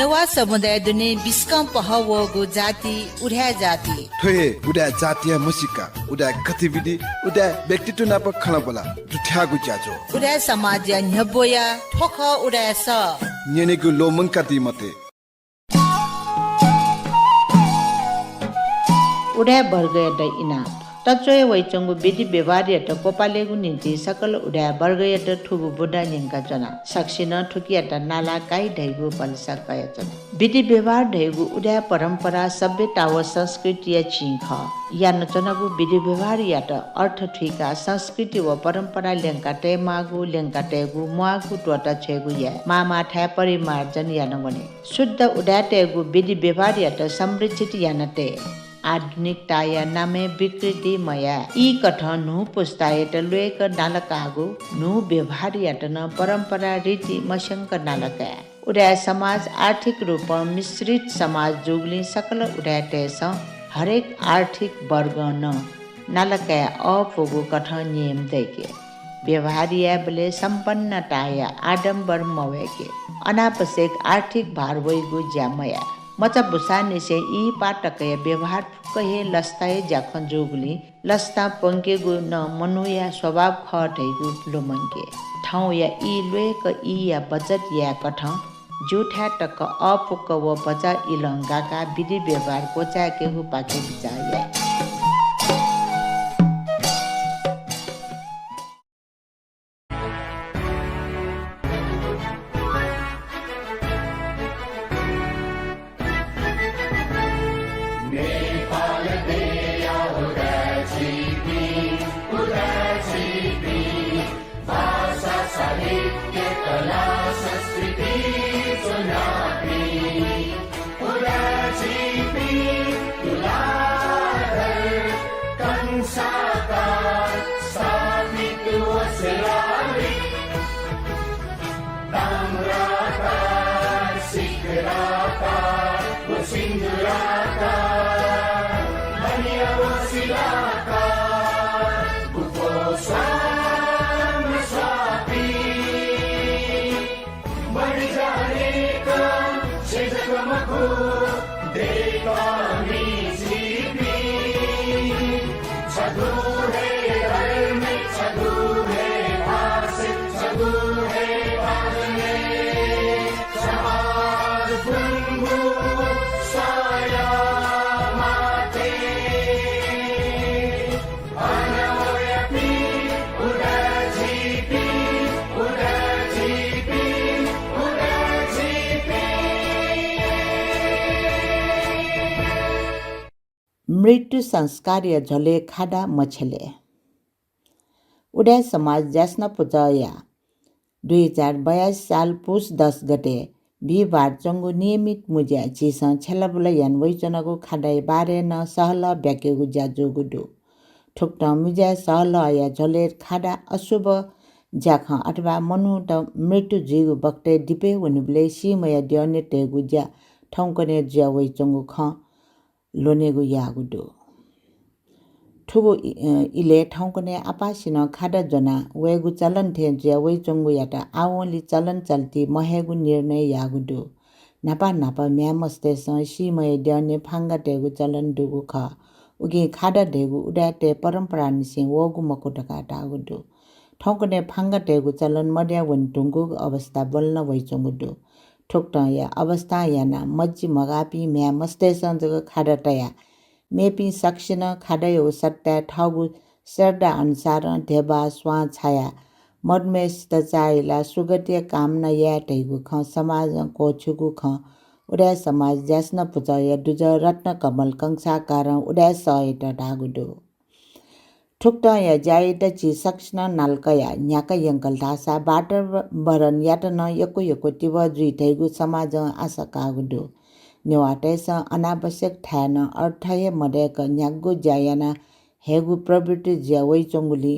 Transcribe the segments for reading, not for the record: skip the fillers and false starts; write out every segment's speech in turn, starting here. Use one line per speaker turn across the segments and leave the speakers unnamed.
नेवा समुदाय दुने बिस्कम पहवगु जाति उड्या जाति
थोए उडा जातीय मुसिका उडा गतिविधि उडा व्यक्तित्व नाप खला बोला जुठ्यागु ज्याजो
उडा समाज न्यबोया ठोख उडा स
नेनेगु लोमंका दिमते
उडा वर्गयट इना तचोय वैचंगु बिदि व्यवहारयट कोपालेगु निम्ति सकल उडा वर्गयट ठुबु बुडा निंका जना सक्सिन ठुकियट नाला काई ढैगु पलसा कय जना बिदि व्यवहार ढैगु उडा परम्परा सभ्यता व संस्कृति चिंख या नचनगु बिदि व्यवहार याट अर्थ ठिका संस्कृति व परम्परा लेंका टेमागु लेंका टेगु मुआगु टोटा छेगु या मामा ठा परिमार्जन या नगने शुद्ध उडा टेगु बिदि व्यवहार याट संरक्षित या नते आधुनिकता या नामे विकृति मया ई कथन नु पुस्तायट लुएक नालकागु नु व्यवहार याटन परम्परा रीति मशंक नालका उडा समाज आर्थिक रूप मिश्रित समाज जुगली सकल उडाटेस हरेक आर्थिक वर्ग न नालका अपुगु कथन नियम दैके व्यवहार या बले सम्पन्नता या आडम्बर मवेके अनावश्यक आर्थिक भार वैगु ज्यामया मचा बुसाने से ई पाटकय व्यवहार फुकहे लस्ताए जाखन जोगली लस्ता पंकेगु न मनुया स्वभाव खटैगु लोमंके ठाउँ या ई लुएक ई या बचत या कठ जुठा टक अपुक व बचा इलंगाका विधि व्यवहार कोचाके हु पाके बिचाया मृत्यु संस्कार्य झले खाडा मछले उडा समाज जास्न पुजया 2022 साल पुस 10 गते बिहिबार चंगु नियमित मुज्या चिस छेलाबुला यान वैचनको खाडाई बारे न सहल ब्याकेगु ज्याजोगुडु ठुक्ट मुज्या सहल या झलेर खाडा अशुभ ज्याख अथवा मनु त मृत्यु जिगु बक्ते दिपे वनुबले सिमया दिउने टेगु ज्या ठौकने ज्या वैचंगु ख लोनेगु यागुडु ठुबु इले ठाउँकने आपासिन खाडा जना वेगु चलन थे ज्या वैचंगु याटा आवली चलन चल्ती महेगु निर्णय यागुडु नापा नापा म्यामस्ते सिमय द्याउने फाङ्गा टेगु चलन दुगु ख उगी खाडा ढेगु उडाटे परम्परा निसे वगु मकोटका टागुडु ठाउँकने फाङ्गा टेगु चलन मड्या वन्तुगु अवस्था बल्न वैचंगुडु ठोक्ट या अवस्था याना मज्जी मगापी म्यामस्ते जग खाडा टया मेपी सक्सिन खाडयो सट्टा ठाउगु श्रद्धा अनुसार ढेबा स्वा छाया मदमेस त चाइला सुगतिय कामना या टैगु ख समाज कोछुगु ख उडा समाज जास्न पुजय दुज रत्न कमल कंसा कारण उडा सयट ढागुडो ठुक्ट या जाइत ची सक्सिन नालकया न्याका यंकल धासा बाटर बरन यात न यको यको तिव जुइ टैगु समाज आशा कागुडो नेवाटेस अनावश्यक ठान अर्थय मडेक न्यागु ज्यायाना हेगु प्रवृत्ति ज्या वैचंगुली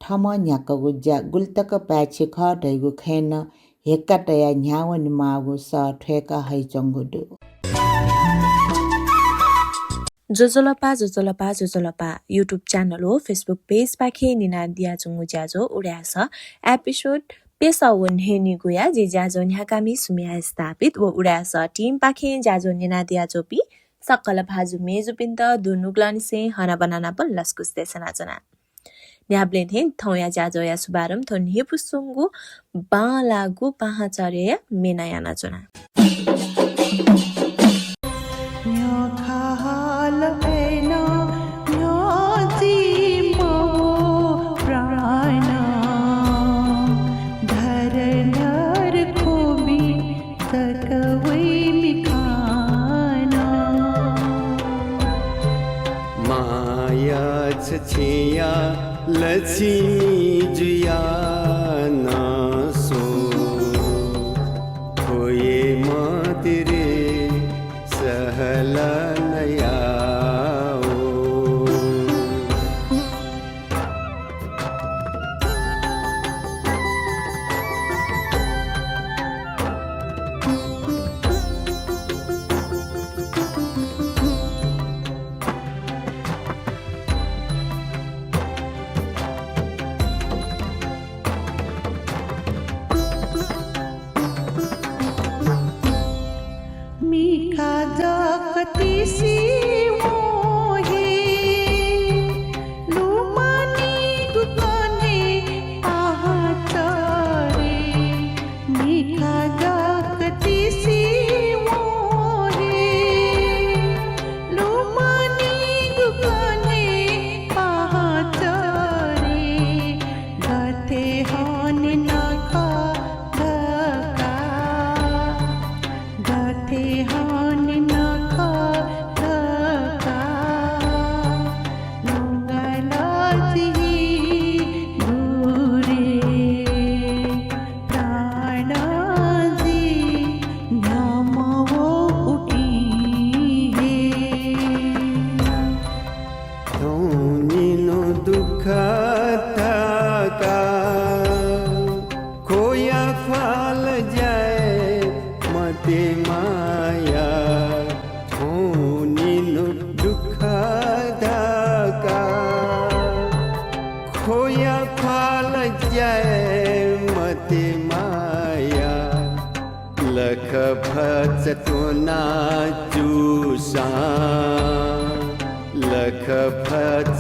ठम न्याकगु ज्या गुल्तक प्याछि ख ढैगु खेन हेक्काटया न्यावनि मागु स ठेका हैचंगुडु
जोजोलपा युट्युब च्यानल हो फेसबुक पेज पाखे निना दिया चुङु ज्याजो उड्यास एपिसोड पेसावन हेनी गुया जे जाजो न्याकामी सुमिया स्थापित व उडास टीम पाखे जाजो नेना दिया चोपी सक्कल भाजु मेजु पिन्त दुनुग्लन से हना बनाना पन लस्कुस्ते सनाजना न्याब्लेन हे थौया जाजो या सुबारम थो निपुसुंगु बालागु पाहाचरे या मेनायाना जना
छिया लक्ष्मी जुया नासो खोए मातिरे सहला नया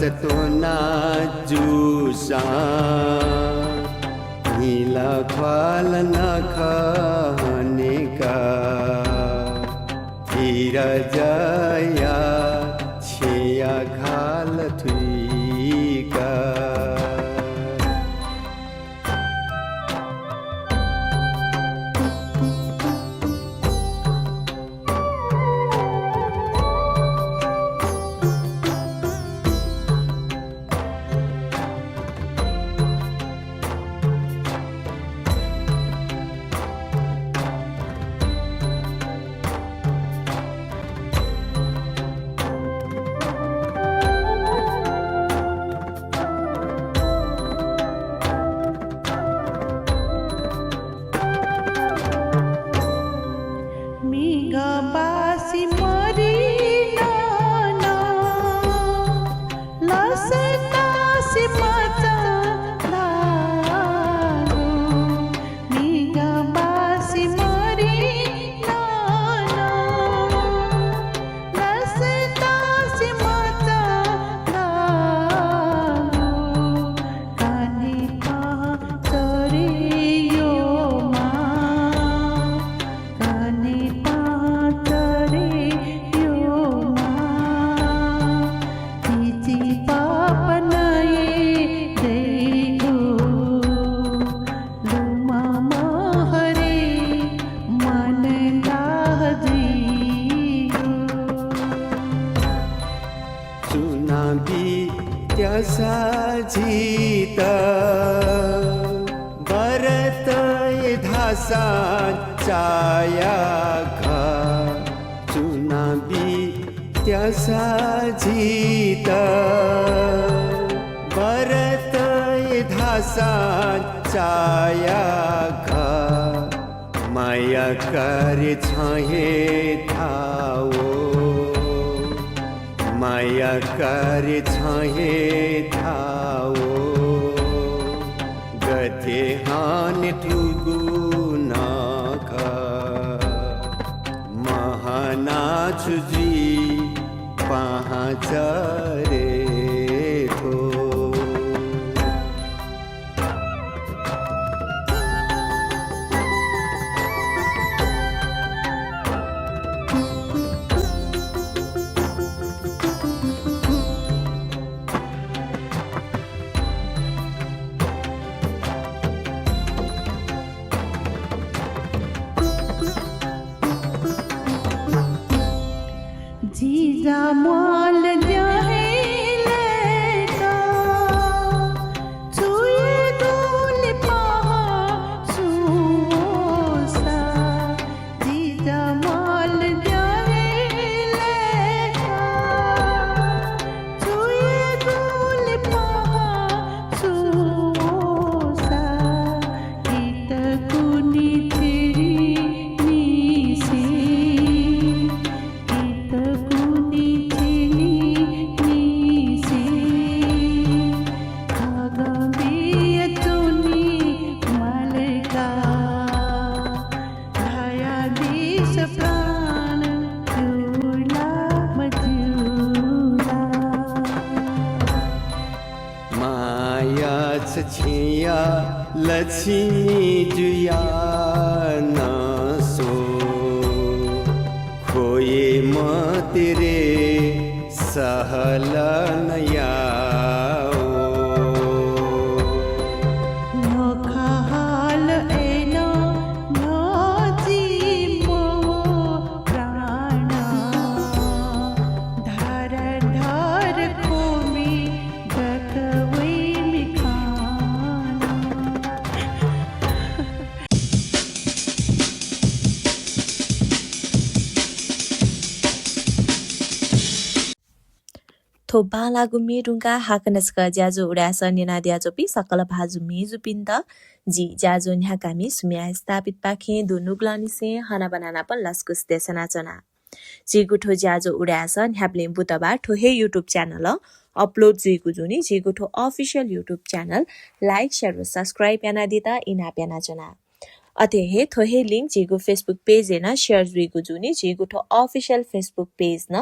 सतोना जूसा नीला ख्वाल न खाने का धीरा जाया छिया खाल थुई का साजिता भरत धासा चाया घा चुनावी त्यासा जीता भरत धासा चाया घा माया कार्य छहे थाओ माया कार्य छहे थाओ कथे हान ठुगु नाख महानाचुजी पाँचरे थो
Jamol jahile ka chuye dul paha susa ji jamol jahile ka chuye dul paha susa kita kuni teri ni se kita kuni
छिया लक्ष्मी जुया नासो खोए म तेरे सहल नया
थोबा लागु मेरुङका हाकनस्का ज्याजो उडास निनादिया जोपी सकल भाजु मेजु पिन्द जी ज्याजो न्याकामी सुमिया स्थापित पाखे दुनुग्लनी से हना बनाना पन लस्कुस देसना चना जिगुठो ज्याजो उडास न्याप्ले बुधबार ठोहे युट्युब च्यानल अपलोड जुइगु जुनी जिगुठो official YouTube channel like share र सब्स्क्राइब याना दिता इना प्याना चना अतेहे थोहे लिंक जिगु फेसबुक पेज न शेयर जुइगु जुनी जिगुठो अफिसियल फेसबुक पेज न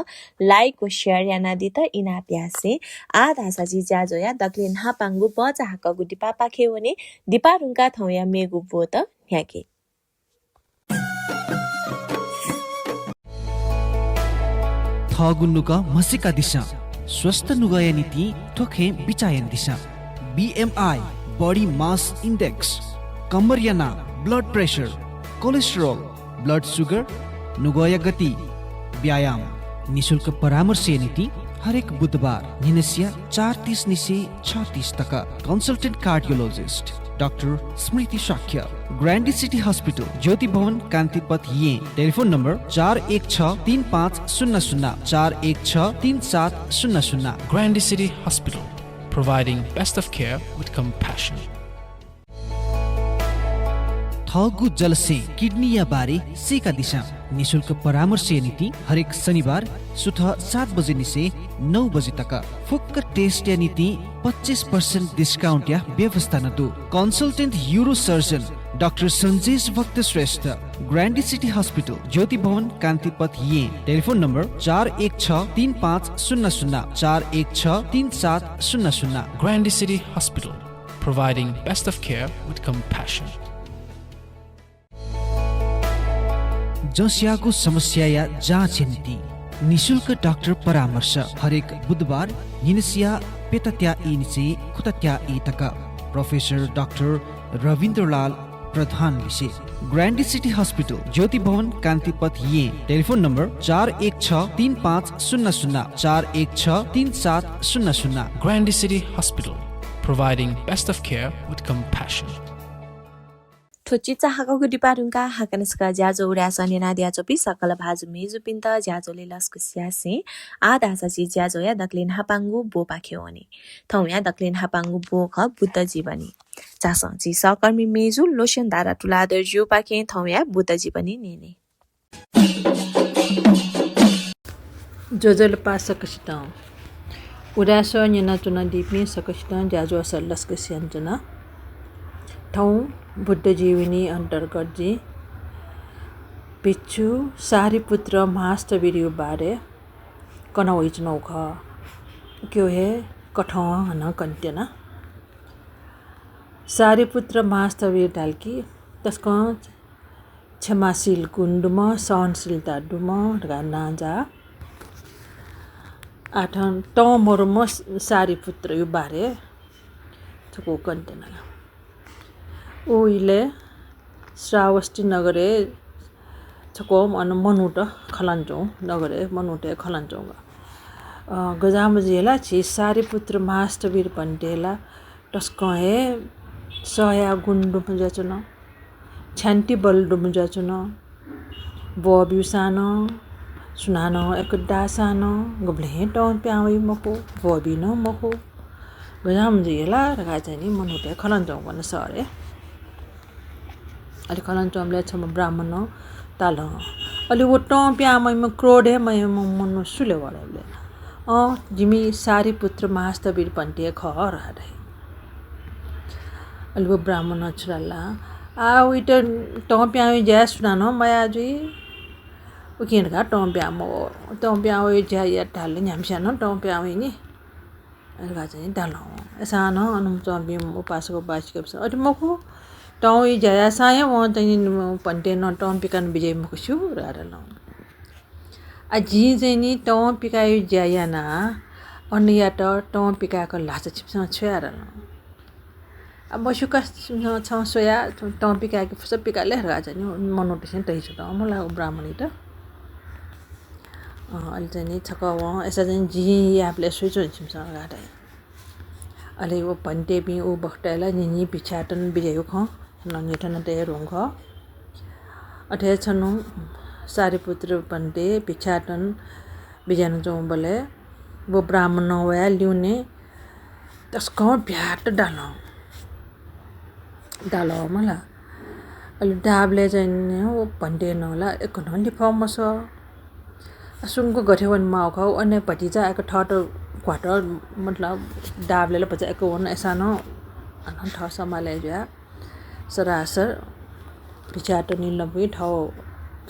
लाइक व शेयर याना दिता इना प्यासे आधा साजी ज्याजो या दक्लिन हापांगु बजा हाकगु दिपा पाखे वने दिपा रुङका थौया मेगु बोत न्याके
थगुन्नुका मसिका दिशा स्वस्थ नुगय नीति ठोखे बिचायन दिशा BMI बॉडी मास इंडेक्स कमरियाना blood pressure cholesterol blood sugar नुगय गति व्यायाम निशुल्क परामर्श नीति हरेक बुधबार निनसिया 4:30 निसे 6:30 तक कंसल्टेंट कार्डियोलॉजिस्ट डॉक्टर स्मृति शाक्य ग्रैंडी सिटी हॉस्पिटल ज्योति भवन कांतिपथ ये telephone number 41635000 41633700
Grandy City Hospital, providing best of care with compassion.
थगु जल से किडनी या बारे सेका दिशा निशुल्क परामर्श नीति हरेक शनिबार सुबह 7 बजे निसे 9 बजे तक फुक्क टेस्ट या नीति 25% डिस्काउंट या व्यवस्था न दो consultant euro surgeon doctor Sanjesh भक्त श्रेष्ठ ग्रैंडी सिटी हॉस्पिटल ज्योति भवन कांतिपथ ये telephone number 41635000 41633700
Grandy City Hospital, providing best of care with compassion.
जसियाको समस्या या जाँच नीति निशुल्क डाक्टर परामर्श हरेक बुधबार निनसिया पेतत्या इनिसे खुतत्या इ तक प्रोफेसर डाक्टर रविन्द्रलाल प्रधान विषय ग्रैंडी सिटी हॉस्पिटल ज्योति भवन कांतिपथ ये telephone number 41635000 41633700
Grandy City Hospital, providing best of care with compassion.
ठोची चाहको डिपारुङका हाकनस्का ज्याजो उडास निनादिया चोपी सकल भाजु मेजु पिन्त ज्याजोले लस्कु स्यासे आधा साची ज्याजो या दक्लिन हापांगु बो पाख्यो अनि थौ या दक्लिन हापांगु बो ख बुद्ध जीवनी चासं जी सहकर्मी मेजु लोशन धारा तुलादर ज्यू पाखे थौ या बुद्ध जीवनी नेने
जोजल पास सकसिता उडास निना चुना दिपि सकसिता ज्याजो असल लस्कु स्यान्जना ठाउँ बुद्ध जीवनी अन्तर्गत जी पिच्छु सारीपुत्र महास्तवीर बारे कनवैचनौ ख क्यों है कठौ हन कंत्यना सारीपुत्र महास्तवीर डालकी तस्को क्षमाशील गुण सहनशीलता डुम नाजा आठन टौ मोरम सारीपुत्र यो बारे थको कंत्यना उहिले श्रावस्ती नगरे छकोम अन मनुट खलांचौ नगरे मनुटे खलांचौ गजामजिला छि सारीपुत्र महास्तवीर पंटेला टस्कहे सया गुंडु मुजाचुन छान्टी बल्डु मुजाचुन बबिउसान सुनान एक दासान गब्ले टौ प्यावै मको बबिन मको गजामजिला रगा चाहिँ मनुटे खलांचौ गर्न सरे अलि खलांचौले छम ब्राह्मण ताल अलि वो टौ प्यामै क्रोडे मै मनु सुले वडले जिमी सारीपुत्र महास्तवीर पंटे खर हाडे अलि वो ब्राह्मण छुराला उइट टौ प्याउ ज्या सुनान माया जी उकिनका टौ प्याउ ज्या या ढाल्ले न्यामस्यान टौ प्याउ नि अलगा चाहिँ डाल एसान अनु चबि उपासको बासिक अति मको टौ ज्या साय म चाहिँ पंटे न टौ पिकान बिजय मको छु राडल जी चाहिँ नि टौ पिकायो ज्यायाना अन्य टौ पिकाको लाचा छिप्स छ्यारल अब बसुका छ सोया टौ पिकाको फस पिकाले हरा चाहिँ मनोटेसन तै छ मलाई ब्राह्मणी त अलि चाहिँ नि छक यसा चाहिँ जी यापले सुइचो छिप्स गाडा अलि वो पंटे बि उ बखटाला नि पिछाटन बिजय ख नङेठन ते रुङ अठे छनु सारीपुत्र पंटे पिछाटन बिजान जाउँ बोले वो ब्राह्मण वया ल्युने तस्को भ्याट डालो मला अलि डाबले चाहिँ वो पंटे नला एक नली फमस सुङको गठेवन माउ खाउ अन्य भतिजा एक ठट क्वार्टर मतलब डाबले पछि एक वन एसानो अन ठ समाले ज्या सरासर पिछाटन निलबुई ठाउ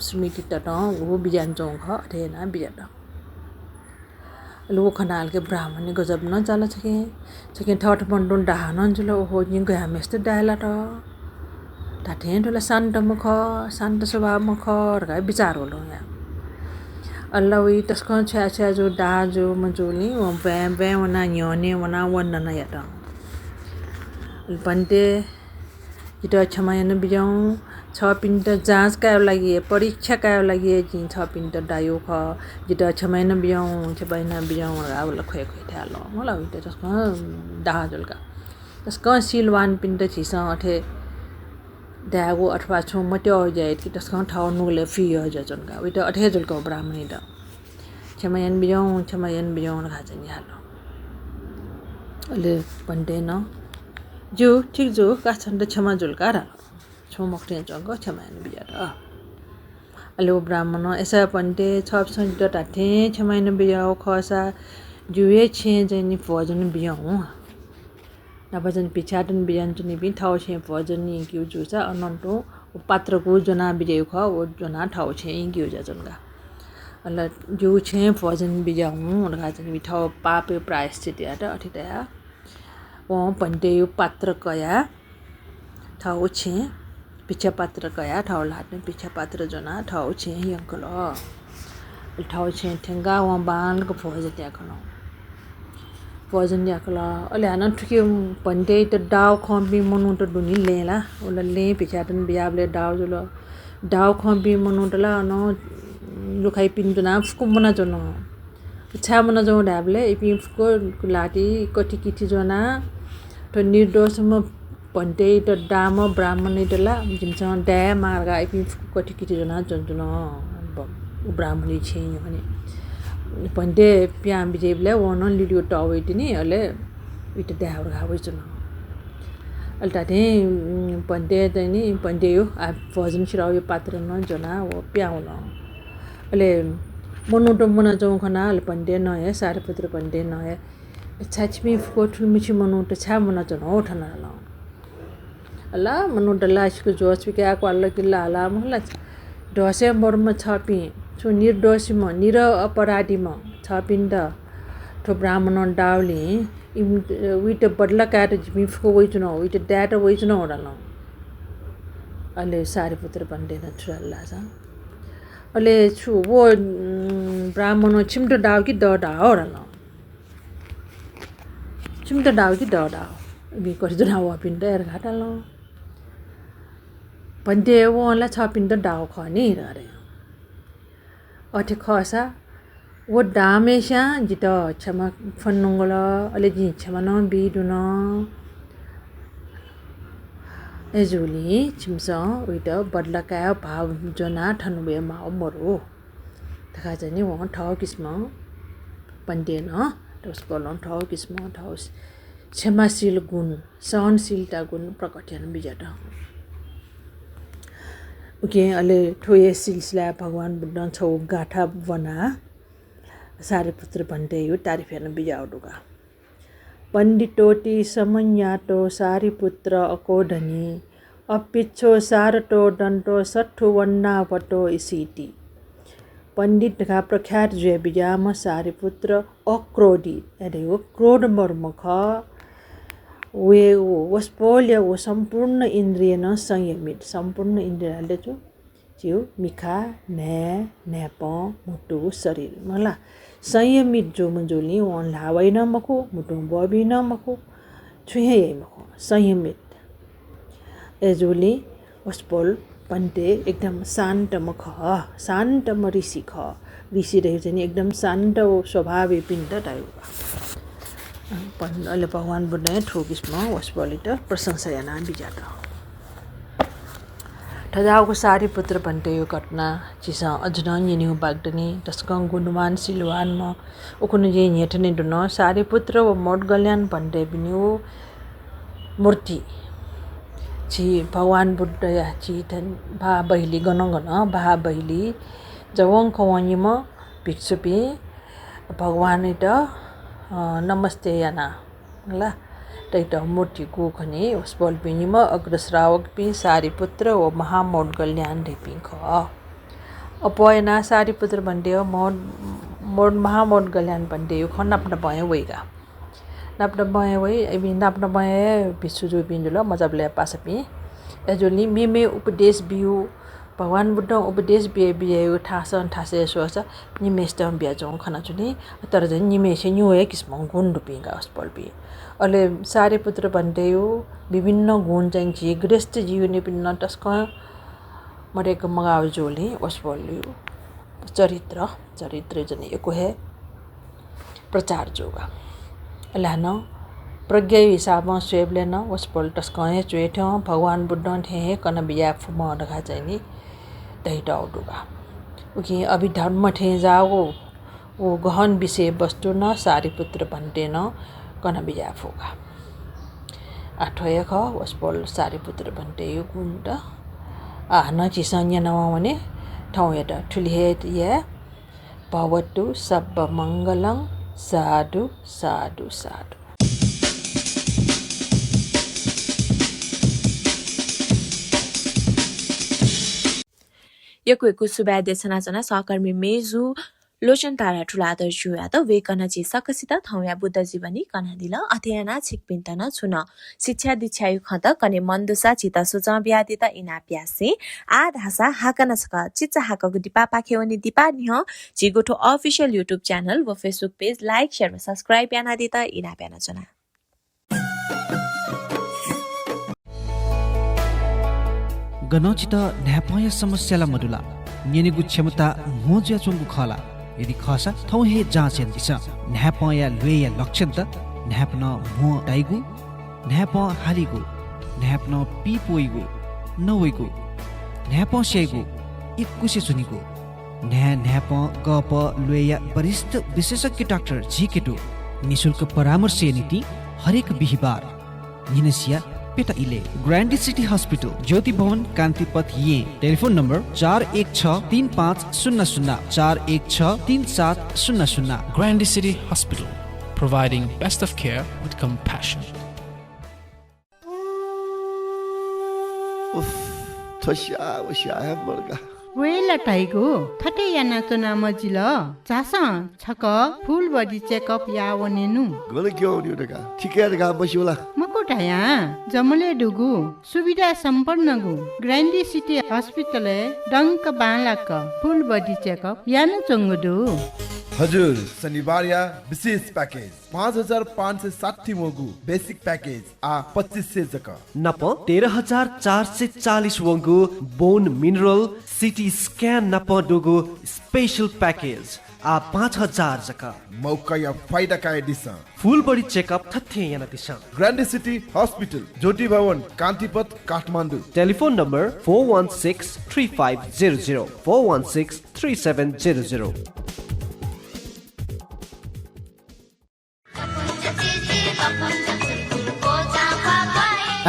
स्मृति त वो बिजान जाउँ ख अठेना बिजाट लो खनाल के ब्राह्मण गजब न चला छके ठट मन्डुन डाहन जुल हो नि गयामेस्त डायला त ताठे टोला शान्त मुख शान्त स्वभाव मुख रगा विचार होलो या अल्लाह वी तस्को छ्या जो डा जो मजोली वो बे वना न्योने वना वन्न न यात पन्टे जितो क्षमायन बिजाउँ छ पिन्ट जाँच का लागि परीक्षा का लागि जि छ पिन्ट डायो ख जितो क्षमायन बिजाउँ रावल खोय थालो मलाई उइटे जसको दाजुलका तस्को सिलवान पिन्ट छिस अठे दागो अथवा छु मट्यो जाय कि तस्को ठाउ नुले फी हो जजनका उइटे अठे जुलको ब्राह्मणी त क्षमायन बिजाउँ खा चाहिँ हालो अले पन्टे न जो ठीक जो काछन्द क्षमा जुलका रा छो मक्टे जंग क्षमायन बिजाट अले ब्राह्मण ऐसा पंटे छप संत टाथे क्षमायन बिजाओ खसा जुए छे जनि भोजन बियाउ नबजन पिछाटन बियान चनि बि ठाउ छे भोजन नि क्यु जुसा अनन्तो पात्रको जना बिजाउ ख ओ जना ठाउ छे क्यु जजनगा अल्ल जो छे भोजन बिजाउ उनका जनि ठाउ पापे प्रायश्चित यात अठितया ओ पंटे यो पात्र कया ठाउ छे पिछा पात्र कया ठाउ लाट्ने पिछा पात्र जना ठाउ छे यंकल ठाउ छे ठेंगा व बाल को भोजन याकला अले हान ठुके पंटे त डाउ खम्बी मनु त दुनी लेला ओला ले पिछाटन बियाबले डाउ जुल डाउ खम्बी मनु तला न लुखाइ पिन्जना फुकु मना जन छा मना जौ डाबले इपि फुको लाटी कटी किटी जना त निर्दोषम पंटे त डाम ब्राह्मण तला जिमसा डा मार्गा इपि कटी किटी जना जन ब्राह्मणी छे भने पंटे प्याम बिजेबले वन लिडियो टावेटिनी अले इट दावर गावे जन अलटाटे पंटे तनी पंटे यो आ भोजन छिराउ यो पात्र न जना ओ प्याउन अले मनुटो मना जौ खना अले पंटे नहे सारपुत्र पंटे नहे छाछमी फुको ठुलमिछि मनुटो छा मना जन हो ठना ल अला मनु डला इसको जोस पिके आको अल्ला किल्ला अला महला डसे मर्म छपि छु निर्दोषी म निर अपराधी म छपिन्द ठो ब्राह्मण डाउली विट बदला काट जिमिफको वइचुन विट ड्याट वइचुन ओडल अले सारी पुत्र बन्डे न छुल्ला छ अले छु वो ब्राह्मण छिमटो डाउ कि डडा ओडल छिमटो डाउ कि डडा बि करि जुना व पिन्ड एर घाटल बन्डे वला छ पिन्ड डाउ खनि रे अठे खसा वो डामेशा जित क्षमा फन्नुंगल अले जि क्षमा न बिदुन एजुली छिमस उइट बदला का भाव जना ठनुबे मा मरो तखा जनि व ठाउ किस्म पन्डे न तस बोलन ठाउ किस्म ठाउ क्षमाशील गुण सहनशीलता गुण प्रकटन बिजट ओके अले ठोये सिलसिला भगवान बुद्ध छौ गाठा बना सारे पुत्र भन्टे यो तारिफ हेर्न बिजाउडुगा पण्डितोटी समन्याटो सारी पुत्र अकोधनी अपिच्छो सारटो दन्टो सट्ठु वन्ना वटो इसिटी पण्डित का प्रख्यात जे बिजाम सारी पुत्र अक्रोधी अरे वो क्रोध मर्मख वे वस्पोल्य वो सम्पूर्ण इन्द्रिय न संयमित सम्पूर्ण इन्द्रियले छु जिउ मिखा न्याप मुटु शरीर मला संयमित जो मजुली वन लावै न मखु मुटु बबी न मखु छुहे मखु संयमित एजुली वस्पोल पन्टे एकदम शान्त मख शान्त म ऋषि ख ऋषि रहे चाहिँ एकदम शान्त स्वभाव पिण्ड टाइप अहिले भगवान बुद्ध ठोकिसमा वस्पोलिट प्रशंसा याना बिजाट ठजाउको सारी पुत्र भन्टे यो घटना चिसा अजन यिन्यु बागदनी तस्कङ गुणवान सिलवानमा उकुन जे हेटने दुन सारी पुत्र व मोड कल्याण भन्टे बिन्यु मूर्ति छि भगवान बुद्ध या छि थन भा बहिली गन भा बहिली जवङ खवनिम भिक्षुपी भगवान इट नमस्ते याना ल तैट मूर्ति को खने उसबल पिनिम अग्रश्रावक पि सारी पुत्र व महामोड कल्याण ढेपि ख अपयना सारी पुत्र भन्टे मोड महामोड कल्याण भन्टे यो खनाप्न भयो वइगा नाप्न भयो वइ एबि नाप्न भयो बिसुजु बिन्दुल मजबले पासपि एजुली मेमे उपदेश बिउ भगवान बुद्ध उपदेश बियो ठासन ठासे सोच निमेष्टम बियाजों खना चुनी तर जन निमेष न्युए किस्म गुण रुपिगा अस्पल्पि अले सारे पुत्र भन्टे यो विभिन्न गुण चाहिँ जी गृहस्थ जीवन पिन्न टस्क मरेको मगाउ जोली अस्पल्यु चरित्र जन एको है प्रचार जोगा लान प्रज्ञा हिसाबमा स्वेबले न वस्पल टस्कए चुएठ भगवान बुद्ध ठे कन बिया फुम ढका चाहिँ नि दैटा उडुगा उकि अभि धर्म ठे जाओ वो गहन विषय वस्तु न सारी पुत्र भन्टे न कन बिया फुगा आठय ख वस्पल सारी पुत्र भन्टे यो गुण्ड न चिसन्य नवने ठाउँ एटा ठुलिहेत या भवतु सब मङ्गलं साधु साधु साधु
यको सुबा देशनाजना सहकर्मी मेजु लोचन तारा ठुलादर जुया त वेकन जी सकसित थौया बुद्ध जीवनी कनादिल अध्ययना छिकपिन्तन छुन शिक्षा दीक्षायु खत कने मन्दुसा चिता सुचा ब्यादिता इना प्यासे आ धासा हाकन सक चिचा हाकगु दिपा पाखेवनी दिपा निह जिगोठो अफिशियल युट्युब च्यानल व फेसबुक पेज लाइक शेयर व सब्स्क्राइब याना दिता इना प्याना जना
गनौचित न्यापय समस्याला मडुला नेनेगु क्षमता मोज्या चोंगु खला यदि खसा थौ हे जाँचेन दिस न्यापया लुया लक्षण त न्यापन मो डाइगु न्याप हालिगु न्यापन पिपोइगु नवइगु न्याप सेगु इकुसे सुनिगु न्याप गप लुया वरिष्ठ विशेषज्ञ डाक्टर झिकेटु निशुल्क परामर्श नीति हरेक बिहिबार निनसिया पेटा इले ग्रान्डी सिटी हस्पिटल ज्योति भवन कान्तिपथ ये telephone number 41635000 41633700
Grandy City Hospital, providing best of care with compassion.
थस्या Vasya है बर्गा
वेला टाइगो थटे याना तो नाम जिल चासा छक फुल बडी चेकअप या वनेनु
गले क्यों नि उडका ठिकै रका बस्योला
मकोटाया जमले डुगु सुविधा सम्पन्न गु ग्रान्डी सिटी हस्पिटल डङ्क बालाक फुल बडी चेकअप याना चंगुदु
हजुर शनिबार या विशेष पैकेज 5560 वंगु बेसिक पैकेज आ 2500 जका
नप 13440 वंगु बोन मिनरल सिटी स्क्यान नप डुगु स्पेशल पैकेज आ 5000 जका
मौका या फाइदा का दिशा
फुल बडी चेकअप थथे याना दिशा
ग्रान्डी city hospital Jyoti Bhawan Kantipath Kathmandu
telephone number 41635004163700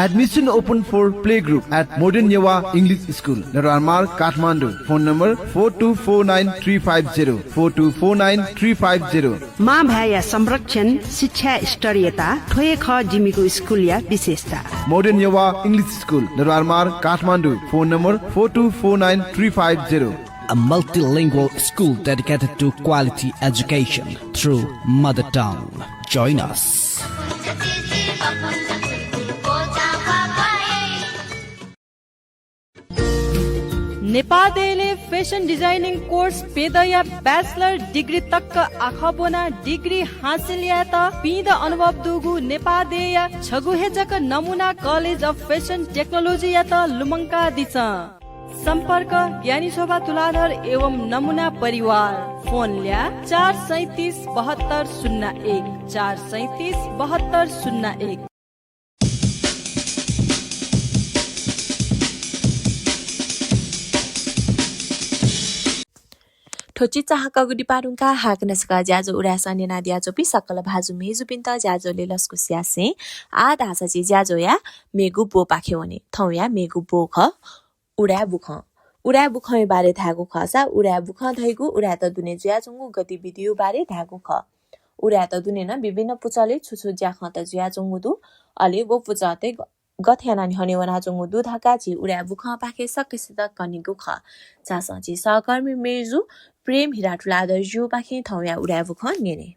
Admission open for playgroup at Modern Yewa English School, Naramar, Kathmandu. Phone number 4249350 4249350.
माँ भाया संरक्षण शिक्षा स्तरीयता ठोए ख जिमीको स्कुल या विशेषता
Modern Yewa English School, Naramar, Kathmandu. Phone number 4249350.
A multilingual school dedicated to quality education through mother tongue. Join us.
नेपालले fashion designing course पेदया bachelor degree तक आखबोना degree हासिल या त पिद अनुभव दुगु नेपालदेया छगुहेजक नमुना कलेज अफ फेसन टेक्नोलोजी या त लुमङ्का दिछ सम्पर्क ज्ञानी शोभा तुलाधर एवं नमुना परिवार फोन ल्या 4377201 4377201
ठोची चाहका गुडी पारुङका हाकनसका ज्याजो उडासा नेना द्याजो पि सकल भाजु मेजु पिन्त ज्याजोले लस्कु स्यासे आ धासाची ज्याजो या मेगु बो पाखे वने थौ या मेगु बो ख उडा बुख बारे धागु खसा उडा बुख धैगु उडा त दुने ज्याजुङु गतिविधि बारे धागु ख उडा त दुने न विभिन्न पुचले छुछु ज्या ख त ज्याजुङु दु अले वो पुचते गथ्याना नि हने वना जुङु दु धाका जी उडा बुख पाखे सकेसित कनिगु ख चासची सहकर्मी मेजु प्रेम हिराटुला दर्जु पाखे थौ या उडा बुख नेने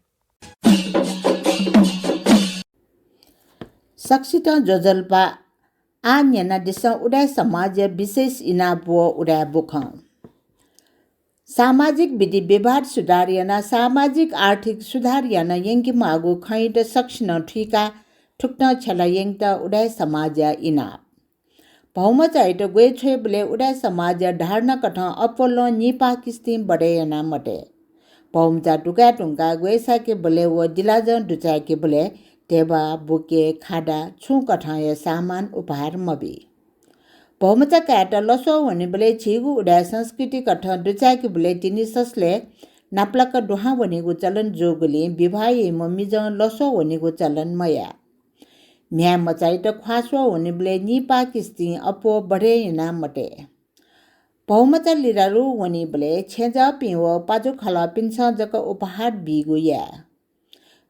सक्सित जोजल्पा आ न्याना दिसा उडाय समाज विशेष इनाबो उडाय बुख सामाजिक विधि व्यवहार सुधार याना सामाजिक आर्थिक सुधार याना यंगी मागु खैट सक्सिन ठिका ठुक्न छला यंगत उडाय समाज इना भौम चाइट गए छे बले उडाय समाज ढार्न कठ अपोलो निपा किस्ती बडे याना मटे भौम चा टुका टुका गए साके बले वो दिलाज दुचा के बले टेबा बुके खाडा छु कठाय सामान उपहार मबी भौमचा काट लसो वने बले छिगु उडा संस्कृति कठ दुचाकी बले तिनी ससले नाप्लक दुहा वनेगु चलन जोगले विवाह मम्मी ज लसो वनेगु चलन मया म्या मचाइ त ख्वासो वने बले निपा किस्ती अपो बढे ना मटे भौमचा लिरारु वने बले छेजा पिव पाजु खला पिन्छ जक उपहार बिगु या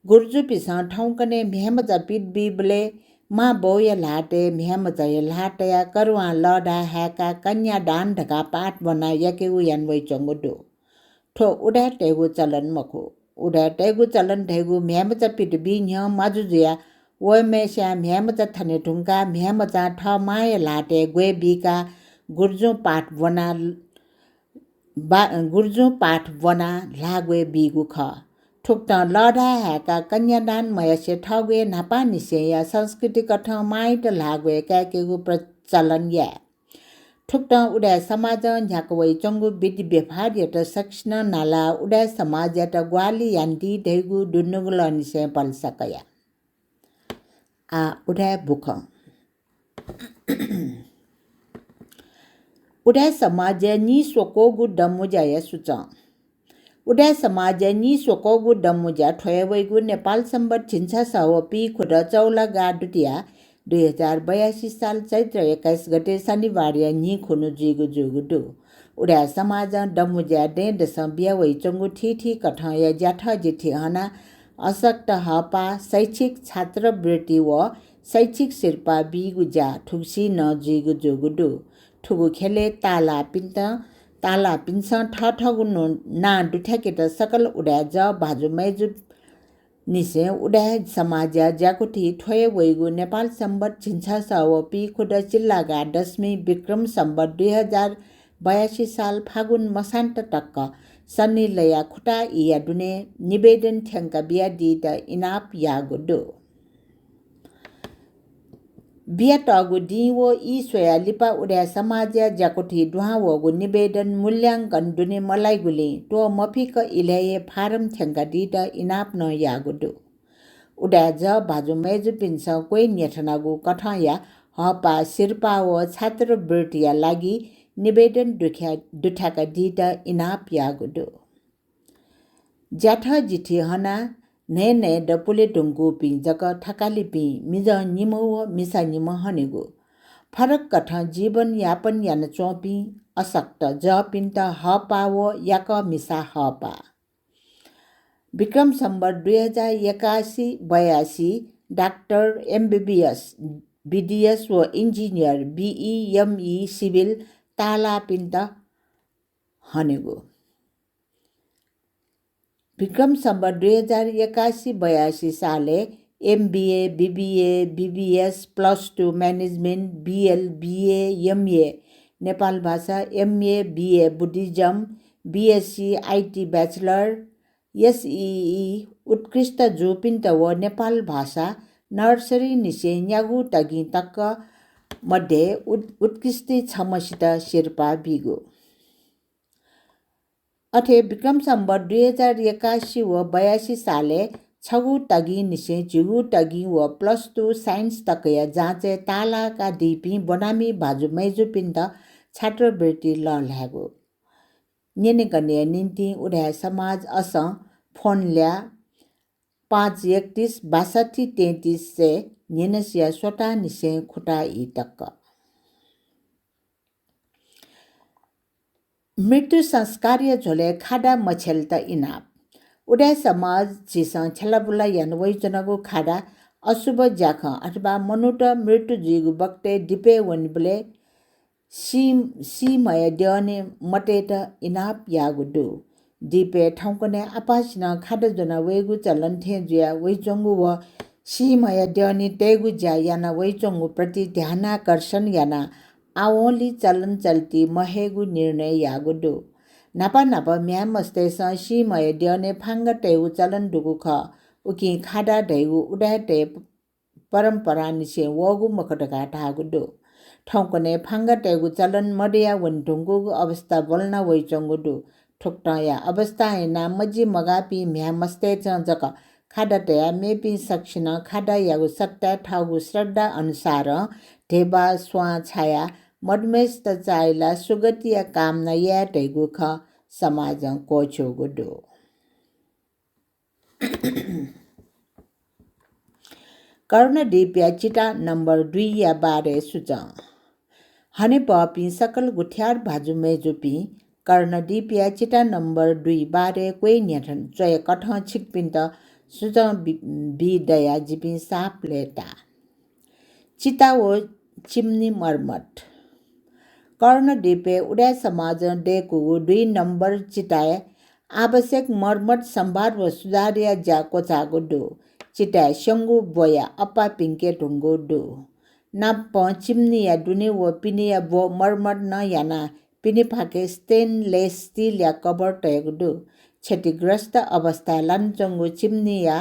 गुर्जु पिसा ठौकने म्यामजा पिट बिबले मा बौया लाटे म्यामजा या लाटया करवा लडा ह्याका कन्या दान ढका पाठ बना यके उयान वइ चंगुडो ठो उडा टेगु चलन मखो उडा टेगु चलन ढेगु म्यामजा पिट बि न्य माजुजिया वय मेस्या म्यामजा थने ढुंगा म्यामजा ठ माया लाटे गवे बिका गुर्जु पाठ बना लागवे बिगु ख ठुक्ट लडा ह्याका कन्यादान मयसे ठगे नापा निसे या संस्कृति कठ माइट लागवे क्याकेगु प्रचलन या ठुक्ट उडा समाज झ्याकवै चंगु विधि व्यवहार यत सक्ष्ण नाला उडा समाज यत ग्वाली यान्ती ढेगु दुनुगुल निसे पल सकया आ उडा बुख उडा समाज नि सोकोगु दमुजाय सुच उडा समाज नि सोकोगु दमुजा ठोयवैगु नेपाल सम्बत छिन्सा सवपी खुद चौला गाडुटिया 2082 साल चैत्र 21 गते शनिबार नि खुनु जिगु जुगुडु उडा समाज दमुजा दे दस बिया वै चंगु ठीठी कठय ज्याठ जिठी हना असक्त हपा शैक्षिक छात्रवृत्ति व शैक्षिक शिल्पा बिगु जा ठुक्सी न जिगु जुगुडु ठुगु खेले ताला पिन्छ ठगु ना दुठ्याकेट सकल उडा ज भाजु मैजु निसे उडा समाज ज्याकुठी ठोय वैगु नेपाल सम्बत छिन्छ सवपी खुद चिल्लागा दशमी विक्रम सम्बत 2082 साल फागुन मसान्त टक्क सन्नी लया खुटा इया दुने निवेदन थ्याङ्का बिया दिद इनाप यागुडो बिया टगु दिवो ई सोया लिपा उडा समाज ज्याकुठी दुहा वगु निवेदन मूल्याङ्कन दुने मलाई गुले तो मफिक इलाये फारम थ्याङ्का दिद इनाप न यागुडो उडा ज भाजु मेजु पिन्छ कोही नेठनागु कठया हपा सिरपा व छात्रवृत्तिया लागि निवेदन दुठाका दिद इनाप यागुडो ज्याठ जिठी हना ने डपुले डुङ्गु पि जक ठकाली पि मिज निमो व मिसा निम हनेगु फरक कठ जीवन यापन यान चोपी असक्त ज पिन्त हपा व याक मिसा हपा Vikram Samvat 2081-82 doctor MBBS BDS व इन्जिनियर BEME सिभिल ताला पिन्त हनेगु विक्रम सम्बत 2081-82 साले MBA BBA BBS +2 management BL BA MA Nepal भाषा MA BA Buddhism BSc IT bachelor SEE उत्कृष्ट जोपिन्त व नेपाल भाषा नर्सरी निसे न्यागु तगि तक्क मध्ये उत्कृष्ट छमसित शेर्पा बिगो अथे विक्रम सम्बत 2081 व 82 साले छगु तगि निसे झिगु तगि व +2 साइन्स तकया जाँचे तालाका दिपी बनामी भाजु मैजु पिन्त छात्रवृत्ति लल्यागो नेनेकन्या निन्ती उडा समाज अस फोन ल्या 531-62-33 से नेनसिया सोटा निसे खुटा ई तक्क मृत्यु संस्कार्य झोले खाडा मछेल त इनाप उडा समाज छिस छलबुला यानवै जनगु खाडा अशुभ ज्याख अथवा मनुट मृत्यु जिगु बक्ते डिपे वनबले सीमय द्यने मटेट इनाप यागुडु डिपे ठाउँकने आपासिन खाडा जना वेगु चलन थे जुया वैचंगु व सीमय द्यने तेगु ज्या याना वैचंगु प्रति ध्यानाकर्षण याना आवली चलन चल्ती महेगु निर्णय यागुडो नापा म्या मस्तेस सीमय द्यने फाङ्ग टेगु चलन डुगु ख उकि खाडा ढैगु उडा टे परम्परा निसे वगु मकटका ठागुडो ठाउँकने फाङ्ग टेगु चलन मडिया वनढुङ्गु अवस्था बोल्न वैचंगुडो ठोक्टया अवस्था ऐना मजी मगापी म्या मस्ते जक खाडा टया मेपी सक्सिन खाडा यागु सट्टा ठागु श्रद्धा अनुसार ढेबा स्वा छाया मडमेस्त चाइला सुगतिया कामना या ढैगु ख समाज कोचो गुडो कर्ण डिप्या चिटा नम्बर 2 या 12 सुच हने पपी सकल गुठ्यार भाजु मेजुपी कर्ण डिप्या चिटा नम्बर 2 12 कोही न्याठन चय कठ छिकपिन्त सुच बि दया जिपि साप लेटा चिता वो चिम्नी मर्मट कर्ण डिपे उडा समाज डेकु 2 नम्बर चिटाए आवश्यक मर्मट सम्भार व सुधारिया ज्या कोचागो डो चिटाए शंगु बोया अपा पिङ्के ढुङ्गो डो नाप चिम्नी या दुने व पिने या बो मर्मट न याना पिने फाके स्टेनलेस स्टील या कभर टयगो डो क्षतिग्रस्त अवस्था लान्चंगो चिम्नी या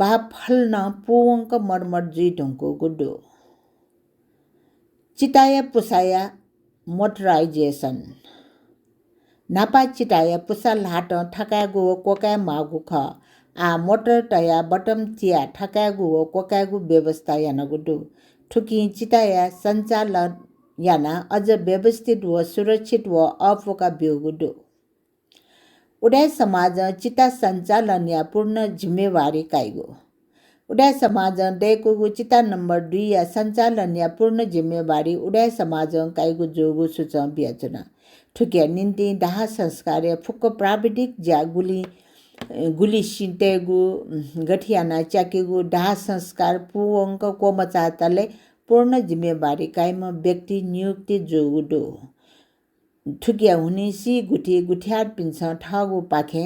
बाफल न पुवंक मर्मट जी ढुङ्गो गुडो चिताया पुसाया मोटराइजेसन नापा चिताया पुसा लाट ठकागु कोका मागु ख आ मोटर टया बटम चिया ठकागु कोकागु व्यवस्था यानगुडु ठुकी चिताया सञ्चालन याना अझ व्यवस्थित व सुरक्षित व अफोका ब्योगुडु उडा समाज चिता सञ्चालन या पूर्ण जिम्मेवारी काइगो उडा समाज डेको चिता नम्बर 2 या सञ्चालन या पूर्ण जिम्मेवारी उडा समाज काइगो जोगु सुच बियाचना ठुक्या निन्ती दाह संस्कार फुक्क प्राविधिक ज्या गुली सिन्टेगु गठियाना च्याकेगु दाह संस्कार पुवंक कोमचातले पूर्ण जिम्मेवारी कायम व्यक्ति नियुक्ति जोगुडो ठुकिया हुने सी गुठी गुठियार पिन्छ ठगु पाखे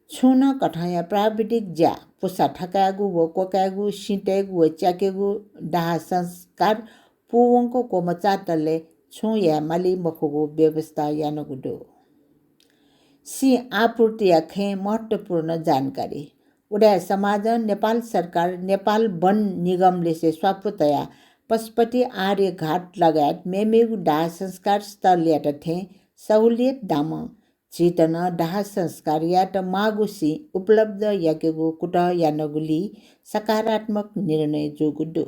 छुन कठाया प्राविधिक ज्या पुसा ठकागु व कोकागु सिटेगु व च्याकेगु डाहा संस्कार पुवंको कोमचाटले छु या माली मखुगु व्यवस्था यानगुडो सी आपूर्ति खे महत्वपूर्ण जानकारी उडा समाज नेपाल सरकार नेपाल वन निगमले से स्वापुतया पशुपति आर्य घाट लगायत मेमेगु डाहा संस्कार स्थल यात थे सहुलियत दाम चितन डाहा संस्कार यात मागुसी उपलब्ध याकेगु कुट यानगुली सकारात्मक निर्णय जोगुडो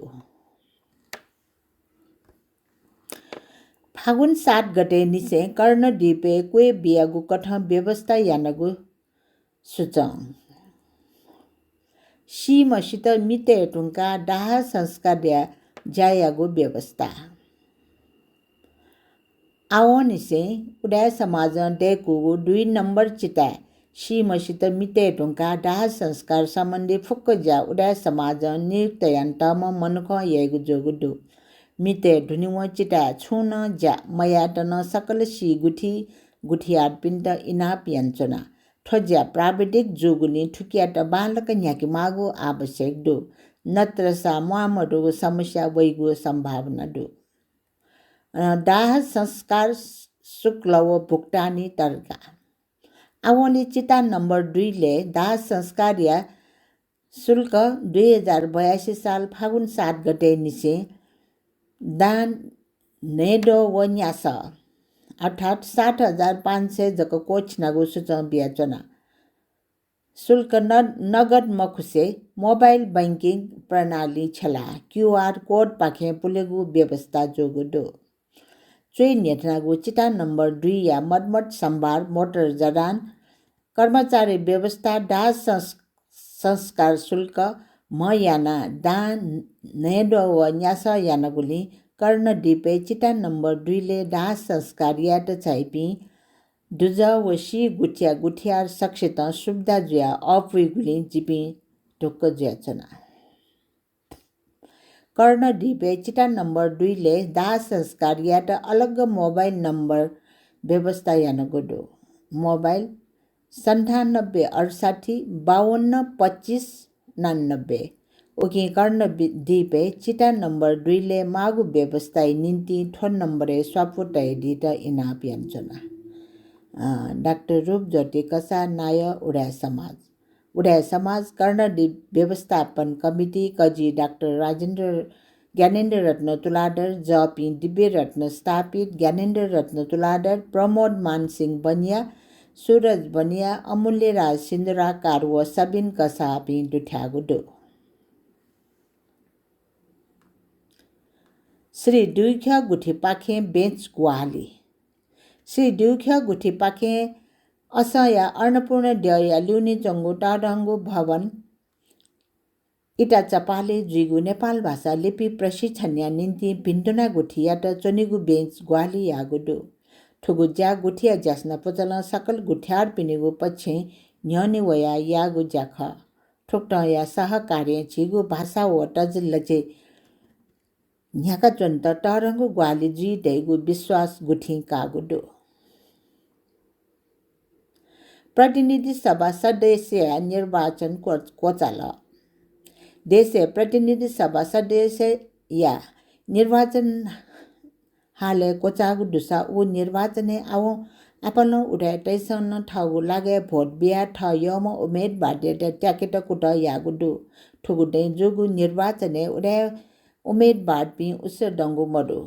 फागुन 7 गते निसे कर्ण द्वीपे क्वे बियागु कठ व्यवस्था यानगु सुचङ सीमसित मिते टुङ्का डाहा संस्कार जायागु व्यवस्था आवनिसे उडा समाज डेकुगु 2 नम्बर चिता सीमसित मिते टुङ्का डाहा संस्कार सम्बन्धी फुक्क ज्या उडा समाज नियुक्त यान्तम मनख येगु जोगुडु मिते ढुनिव चिटा छुन ज्या मयाटन सकल सी गुठी गुठियार पिण्ड इनाप याञ्चना ठज्या प्राविधिक जोगुनी ठुकियाट बालक न्याकी मागु आवश्यक दो नत्र सा मुआमडो समस्या वैगु सम्भावना दो डाह संस्कार शुक्ल व भुक्तानी तर्का आवली चिता नम्बर 2 ले दाह संस्कार या शुल्क 2082 साल फागुन 7 गते निसे दान नेडो व न्यास अर्थात 60,500 जक कोच नगु सुचन बियाचना शुल्क नगद मखुसे मोबाइल बैंकिङ प्रणाली छला क्यूआर कोड पाखे पुलेगु व्यवस्था जोगुडो चुई नेटनागु चिता नम्बर 2 या मडमड सम्भार मोटर जडान कर्मचारी व्यवस्था दाह संस्कार शुल्क म याना दान नेडो व न्यास यानगुली कर्ण डिपे चिता नम्बर 2 ले दाह संस्कार यात चाइपी दुजा वशी गुठिया गुठियार सक्षित सुविधा जुया अपुइगुली जिपी ढुक्क जुयाचना कर्ण डिपे चिटा नम्बर 2 ले दाह संस्कार यात अलग मोबाइल नम्बर व्यवस्था यानगुडो मोबाइल 97 68 52 25 99 ओके कर्ण डिपे चिटा नम्बर 2 ले मागु व्यवस्था निम्ति ठोन नम्बरे स्वापुटय दिट इनाप याञ्चना डाक्टर रूप ज्योति कसा नाय उडा समाज कर्ण व्यवस्थापन कमिटी कजी डाक्टर ज्ञानेन्द्र रत्न तुलाधर जपी दिव्य रत्न स्थापित ज्ञानेन्द्र रत्न तुलाधर प्रमोद मानसिंह बनिया सूरज बनिया अमूल्य राज सिन्धुरा कारव सबिन कसा पि दुठ्यागुडो श्री दुईख्या गुठी पाखे बेच गुवाहाली श्री दुईख्या गुठी पाखे असया अन्नपूर्ण द्यया ल्युनी चङ्गु टाढङ्गु भवन इटा चपाले जुइगु नेपाल भाषा लिपि प्रशिक्षण या निम्ति भिन्टुना गुठिया त चनिगु बेच ग्वाली यागुडो ठुगु ज्या गुठिया ज्यास्न पचल सकल गुठ्यार पिनिगु पछि न्यने वया यागु ज्याख ठुक्ट या सहकार्य छिगु भाषा व टजलचे न्याका चन्त टारङ्गु ग्वाली जी दैगु विश्वास गुठी कागुडो प्रतिनिधि सभा सदस्य निर्वाचन कोचाल देशे प्रतिनिधि सभा सदस्य या निर्वाचन हाले कोचागु दुसा उ निर्वाचने आउ आपन उठाए तैसन ठागु लागे भोट बिया ठ यम उमेद बाटे ट्याकेट कुट यागुडु ठुगुडे जोगु निर्वाचने उडाए उमेद बाट पि उस डंगु मडु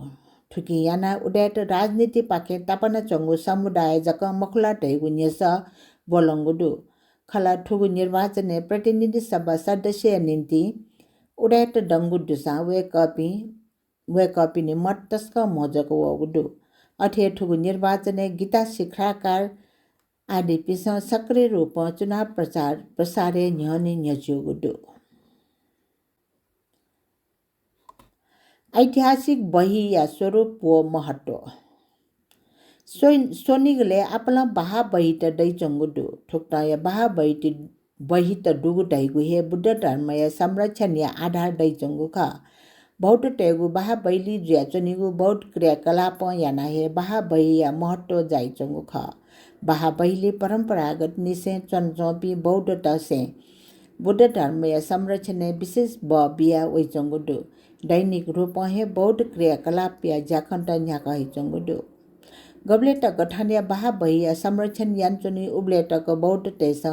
ठुकी याना उडाए राजनीति पाके तापना चंगु समुदाय जक मखला टेगु नेस बोलंगुडु खला ठुगु निर्वाचने प्रतिनिधि सभा सदस्य निम्ति उडाए डंगु दुसा वे कपि नि मत्तस्क मोजको वगुडु अठे ठुगु निर्वाचने गीता शिक्षाकार आदि पिस सक्रिय रूप चुनाव प्रसारे न्यने न्यजुगुडु ऐतिहासिक बही या स्वरूप व महत्व सोनिगले आपला बहा बही त दै चंगुडु ठुक्ता या बहा बही त डुगु दैगु हे बुद्ध धर्म या संरक्षण या आधार दै चंगु खा बहुत टेगु बाहा बैली ज्या चनिगु बहुत क्रियाकलाप याना हे बाहा बैया महत्व जाइ चंगु ख बाहा बैली परम्परागत निसे चनचोपी बौद्ध टसे बुद्ध धर्म या संरक्षण विशेष ब बिया वइ चंगु दु दैनिक रूप हे बौद्ध क्रियाकलाप या जाखन्त न्याका हि चंगु दु गबले त गठानिया बाहा बैया संरक्षण यान्चनी उबले त बौद्ध तेस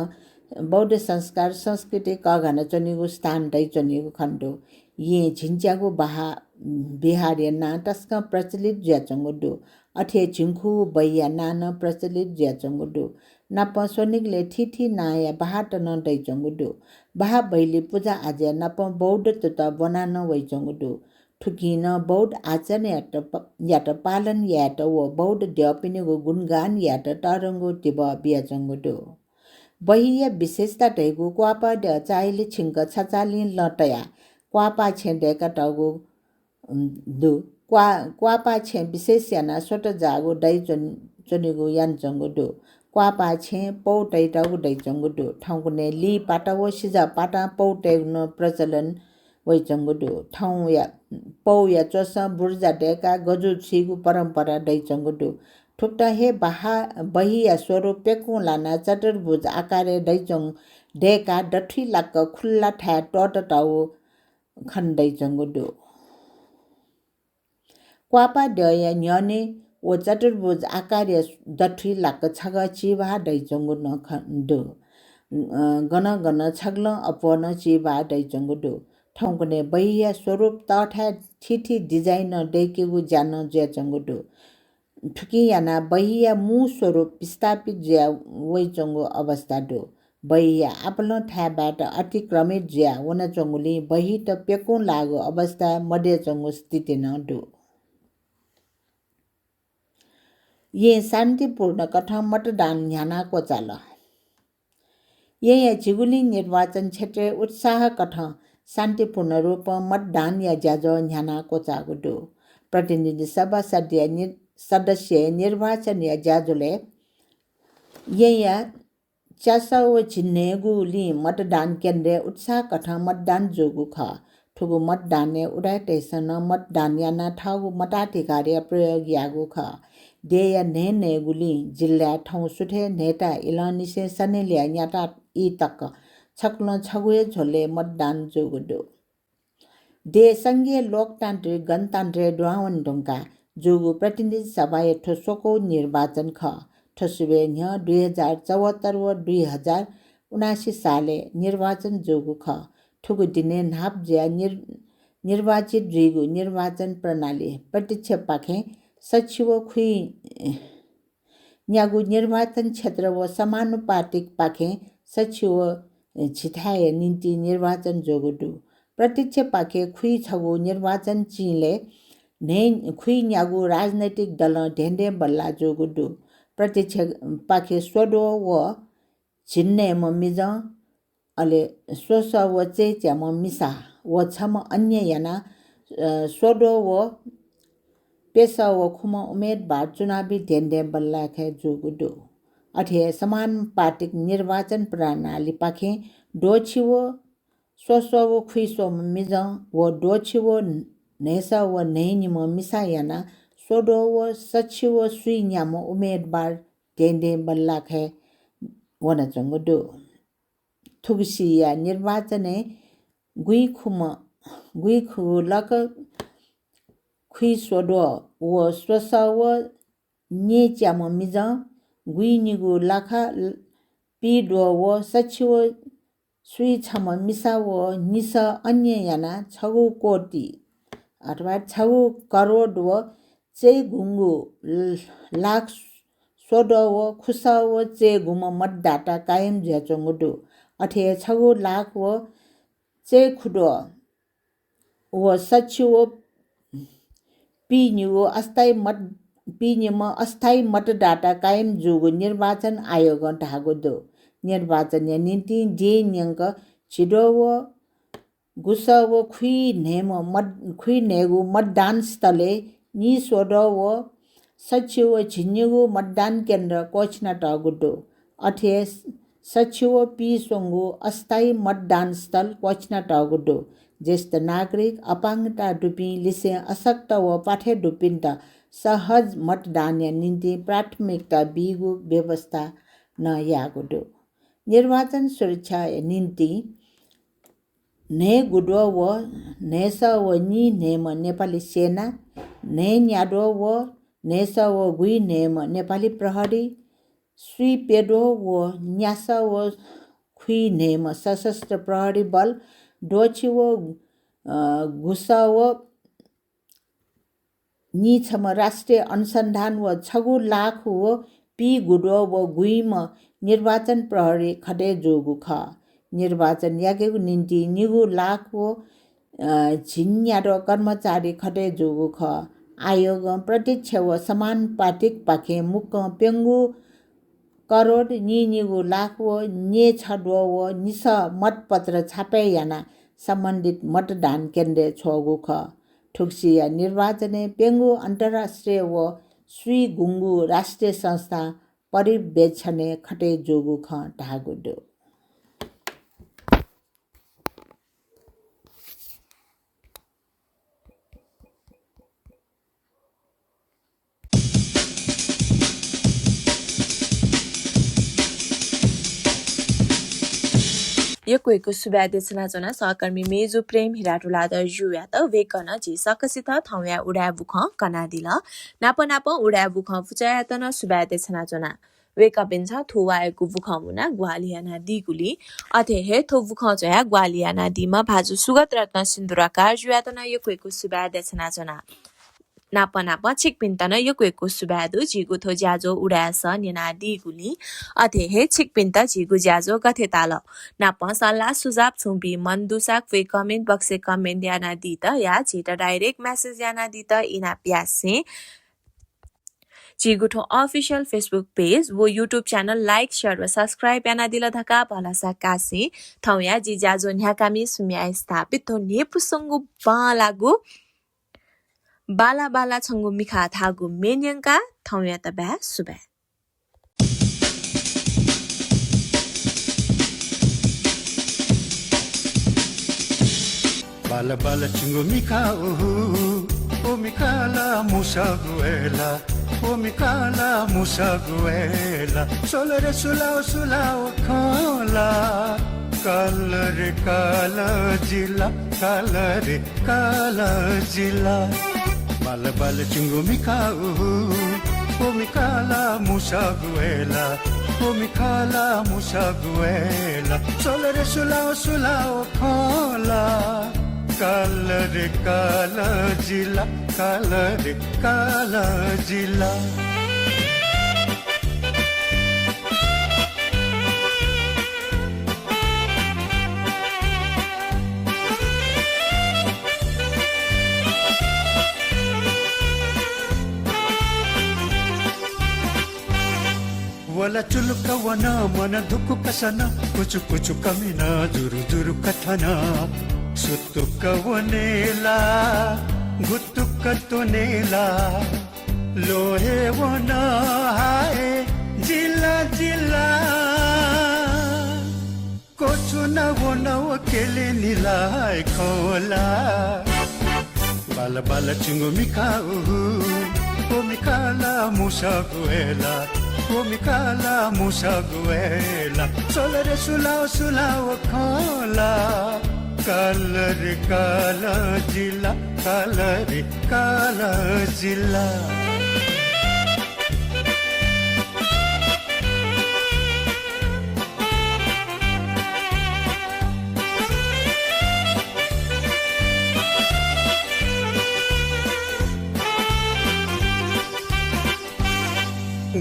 बौद्ध संस्कार संस्कृति कगान चनिगु स्थान दै चनिगु खण्डो ये झिन्च्यागु बाहा बिहार ना तस्क प्रचलित ज्या चंगुडु अथे झिंखु बैया नान प्रचलित ज्या चंगुडु नप सोनिकले थिथि नाया बाहा त न दै चंगुडु बाहा बैली पूजा आज्या नप बौद्ध त बनान वइ चंगुडु ठुकिन बौद्ध आचरण यात पालन यात वो बौद्ध द्यपिनेगु गुणगान यात तरंगु तिब बिया चंगुडु बहिया विशेषता टेगु क्वापा द चाइले छिंक छचालि लटया क्वापा छेडेका टगु दु क्वापा छे विशेष याना सोट जागु दै चनिगु यान चंगु दु क्वापा छे पौटै टगु दै चंगु दु ठाउँकुने लि पाटावो सिजा पाटा पौटेग्न प्रचलन वइ चंगु दु ठाउँ या पौ या चोस बुर्जा डेका गजु छिगु परम्परा दै चंगु दु ठुक्टा हे बाहा बहिया स्वरूप पेकु लाना चतुर्भुज आकारे दैचङ डेका डठी लाक्क खुल्ला ठा टट टाउ खण्डै चंगुडु क्वापा डया न्यने ओ चतुर्भुज आकार्य डठी लाक्क छग चिवा दै चंगुन खण्डु गन गन छग्ल अपन चिवा दै चंगुडु ठौकने बहिया स्वरूप तठा ठिठी डिजाइन डेकेगु जान ज्या चंगुडु ठुकी याना बहिया मु स्वरूप विस्थापित ज्या वइ चंगु अवस्था दु बहिया आपलो ठाबाट अतिक्रमित ज्या वन चंगुली बहि त पेकु लागु अवस्था मध्य चंगु स्थिति न दु ये शान्तिपूर्ण कथा मतदान न्याना को चाल ये झिगुली निर्वाचन क्षेत्र उत्साह कथा शान्तिपूर्ण रूप मतदान या ज्याजो न्याना को चागुडु प्रतिनिधि सभा सदस्य निर्वाचन या ज्याजोले या चासव छिन्नेगुली मतदान केन्द्र उत्साह कथा मतदान जोगु ख ठुगु मतदान उडाय टेसन मतदान याना ठागु मताधिकार प्रयोग यागु ख देया नेगुली जिल्ला ठाउँ सुठे नेता इलानिसे सनेलिया याता इ तक छक्ल छगुए झोले मतदान जोगुदु दे संघीय लोकतान्त्रिक गणतन्त्र ड्वावन ढुङ्गा जोगु प्रतिनिधि सभा ठोसोको निर्वाचन ख ठसुबे 2074 व 2079 साले निर्वाचन जोगु ख ठुगु दिने नाप ज्या निर्वाचित रिगु निर्वाचन प्रणाली प्रत्यक्ष पाखे सचिव खुइ न्यागु निर्वाचन क्षेत्र व समानुपातिक पाखे सचिव छिठाए निम्ति निर्वाचन जोगुडु प्रत्यक्ष पाखे खुइ छगु निर्वाचन चिले ने खुइ न्यागु राजनैतिक दल ढेन्डे बल्ला जोगुडु प्रत्यक्ष पाखे सोडो व छिन्ने मिज अले सोस व चेच्या मिसा व छम अन्य याना सोडो व पेसा व खुम उम्मेदवार चुनावी ढेन्डे बल्ला खे जोगुडु अथे समानुपातिक निर्वाचन प्रणाली पाखे डोछि व सोस व खुइसो मिज व डोछि व नेसा व नेनिम मिसा याना सोडो व सचिव सुई न्याम उम्मेदवार ढेन्डे बल्ला खे वन चंगुडु थुगसिया निर्वाचने गुई खुलक खुइ सोडो व सोस व न्येच्याम मिज गुई निगु लाखा पिडो व सचिव सुई छम मिसा व निस अन्य याना छगु कोटी अथवा छगु करोड व चे गुंगु लाख सोडो व खुसा व चे गुम मतदाता कायम ज्याचंगुडु अथे छगु लाख व चे खुडो व सचिव पिनिगु अस्थायी मतदाता कायम जोगु निर्वाचन आयोग ढागुदु निर्वाचन नीति जे न्यंक छिडो व गुस व खुइ नेगु मतदान स्थले नि सोडो व सचिव झिन्युगु मतदान केन्द्र कोचना टागुडु अथे सचिव पी सोंगु अस्थायी मतदान स्थल कोचना टागुडु ज्येष्ठ नागरिक अपाङ्गता डुपी लिसे अशक्त व पाठे डुपिन्ट सहज मतदान निम्ति प्राथमिकता बिगु व्यवस्था न यागुडो निर्वाचन सुरक्षा निम्ति ने गुडो व नेस व नि नेम नेपाली सेना ने न्याडो व नेस व गुई नेम नेपाली प्रहरी सुई पेडो व न्यास व खुई नेम सशस्त्र प्रहरी बल डोछि व घुस व निछम राष्ट्रिय अनुसन्धान व 6 लाख व पी गुडो व गुइम निर्वाचन प्रहरी खडे जोगु ख निर्वाचन यागेको निम्ति निगु लाख व झिन्याडो कर्मचारी खडे जोगु ख आयोग प्रत्यक्ष व समानुपातिक पाखे मुख पेङ्गु करोड निगु लाख व ने छडो व निस मतपत्र छापे याना सम्बन्धित मतदान केन्द्र छोगु ख ठुक्सिया निर्वाचने पेङ्गु अन्तर्राष्ट्रिय व सुई गुङ्गु राष्ट्रिय संस्था परिवेक्षणे खटे जोगु ख ढागुडो
यो कोइको सुब्यादेशना जना सहकर्मी मेजु प्रेम हिराटुलादर जुया त वेकन जी सकसित थौया उडा बुख कना दिल नाप नाप उडा बुख फुचायतन सुब्यादेशना जना वेक बिन्छ थुवाएको बुख मुना ग्वालियाना दिगुली अथे हे थो बुख जया ग्वालियाना दिमा भाजु सुगत रत्न सिन्दुराकार जुयातन यो कोइको सुब्यादेशना जना नाप नाप छिक पिन्तन यो कोइको सुब्यादु जिगु थो ज्याजो उडास नेना दिगुली अथे हे छिक पिन्त जिगु ज्याजो गथे ताल नाप सल्लाह सुझाव छुम्पी मन दुसाक वे कमेन्ट बक्से कमेन्ट याना दी त या छिट डाइरेक्ट मेसेज याना दी त इना प्यासे जिगुठो अफिसियल फेसबुक पेज वो यूट्यूब चैनल लाइक शेयर व सब्सक्राइब याना दिल धका भलासा कासे थौया जी ज्याजो न्याकामी सुम्या स्थापित थो नेपुसंगु बालागु बाला बाला छंगु मिखा थागु मेन्यंका थौया त बा सुबे
बाला बाला छंगु मिखा ओ मिकाला मुसागुएला ओ मिकाला मुसागुएला सोलरे सुलाओ सुलाओ खाला कलर काला जिला कलर काला जिला बाल बाल चुंगु मिकाऊ ओ मिकाला मुसागुएला ओ मिकाला मुसागुएला सोलरे सुलाओ सुलाओ खाला कलर काला जिला कलर काला जिला वला चुलुका वना मन दुखु कसना कुचु कुचु कमिना जुरु जुरु कथना सुतुक वनेला गुतुक तुनेला लोहे वना हाय जिला जिला कोचु न वना वकेले निलाय खोला बाला बाला चुंगु मिकाऊ ओ मिकाला मुसागुएला ओ मिकाला मुसागुएला सोलरे सुलाओ सुलाओ खाला कलर काला जिला कलर काला जिला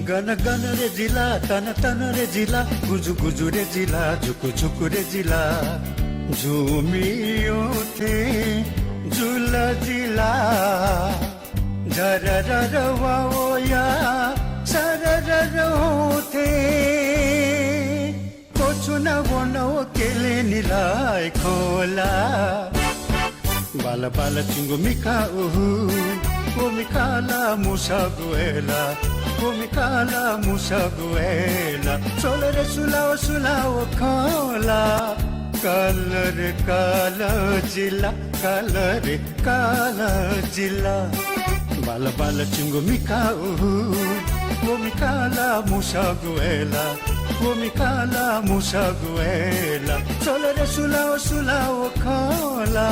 गन गन रे जिला तन तन रे जिला गुजु गुजु रे जिला झुकु झुकु रे जिला झुमियो थे झुला जिला झर र वाओया सर र थे कोछु न वनो केले निलाय खोला बाला बाला चुंगु मिका ओ मिकाला मुसागुएला ओ मिकाला मुसागुएला सोलरे सुलाओ सुलाओ खाला काला रे काला जिला काला रे काला जिला बाला बाला चिंगो मिका वो मिकाला मुसा गुएला वो मिकाला मुसा गुएला चलो रे सुलाओ खाला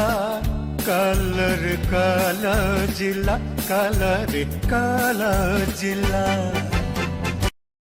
काला रे काला जिला काला रे काला जिला